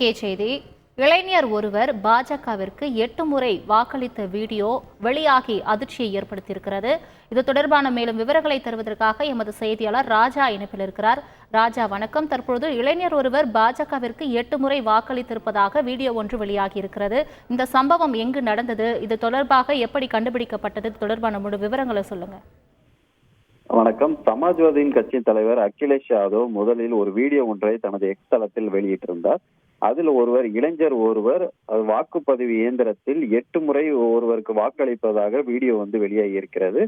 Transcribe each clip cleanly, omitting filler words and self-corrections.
முக்கிய செய்தி. இளைஞர் ஒருவர் பாஜகவிற்கு 8 முறை வாக்களித்த வீடியோ வெளியாகி அதிர்ச்சியை ஏற்படுத்தியிருக்கிறது. இது தொடர்பான மேலும் விவரங்களை தருவதற்காக எமது செய்தியாளர் ராஜா இணைப்பில் இருக்கிறார். ராஜா வணக்கம். தற்பொழுது இளைஞர் ஒருவர் பாஜகவிற்கு 8 முறை வாக்களித்திருப்பதாக வீடியோ ஒன்று வெளியாகி இருக்கிறது. இந்த சம்பவம் எங்கு நடந்தது? இது தொடர்பாக எப்படி கண்டுபிடிக்கப்பட்டது? தொடர்பான முழு விவரங்களை சொல்லுங்க. வணக்கம். சமாஜ்வாதியின் கட்சியின் தலைவர் அகிலேஷ் யாதவ் முதலில் ஒரு வீடியோ ஒன்றை தனது எக்ஸ் தளத்தில் வெளியிட்டிருந்தார். அதில் இளைஞர் ஒருவர் வாக்குப்பதிவு இயந்திரத்தில் 8 முறை ஒருவருக்கு வாக்களிப்பதாக வீடியோ வெளியாகி இருக்கிறது.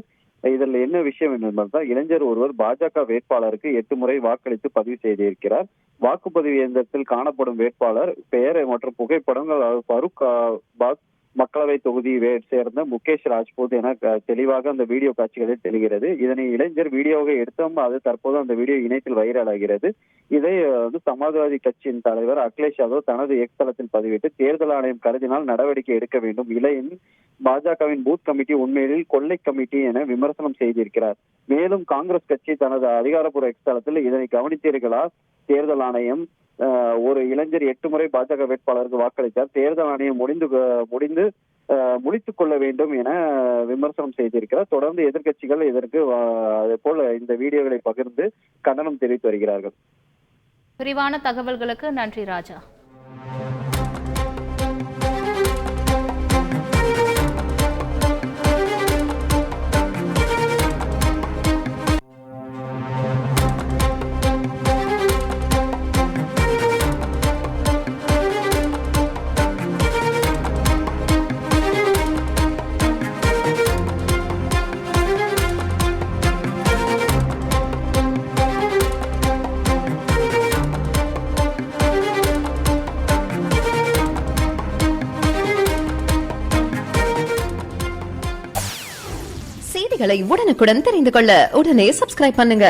இதில் என்ன விஷயம் என்றால், இளைஞர் ஒருவர் பாஜக வேட்பாளருக்கு 8 முறை வாக்களித்து பதிவு செய்திருக்கிறார். வாக்குப்பதிவு இயந்திரத்தில் காணப்படும் வேட்பாளர் பெயர் மற்றும் புகைப்படங்கள் ஃபரூக் பாஸ் மக்களவை தொகுதியை சேர்ந்த முகேஷ் ராஜ்பூத் என தெளிவாக அந்த வீடியோ காட்சிகளில் தெரிகிறது. இதனை இளைஞர் வீடியோவை எடுத்தோம். அது தற்போது அந்த வீடியோ இணையத்தில் வைரல் ஆகிறது. இதை சமாஜ்வாதி கட்சியின் தலைவர் அகிலேஷ் யாதவ் தனது எக்ஸ் தளத்தில் பதிவிட்டு, தேர்தல் ஆணையம் கருதினால் நடவடிக்கை எடுக்க வேண்டும், இல்லையெனில் பாஜகவின் பூத் கமிட்டி உண்மையில் கொள்ளை கமிட்டி என விமர்சனம் செய்திருக்கிறார். மேலும் காங்கிரஸ் கட்சி தனது அதிகாரப்பூர்வ எக்ஸ் தளத்தில் இதனை கவனித்தீர்களா, தேர்தல் ஆணையம் ஒரு இளைஞர் 8 முறை பாஜக வேட்பாளருக்கு வாக்களித்தார், தேர்தல் ஆணையம் முடித்துக் கொள்ள வேண்டும் என விமர்சனம் செய்திருக்கிறார். தொடர்ந்து எதிர்க்கட்சிகள் இதற்கு அதே போல இந்த வீடியோகளை பகிர்ந்து கண்டனம் தெரிவித்து வருகிறார்கள். விரிவான தகவல்களுக்கு நன்றி ராஜா. செய்திகளை உடனுக்குடன் தெரிந்து கொள்ள உடனே சப்ஸ்கிரைப் பண்ணுங்க.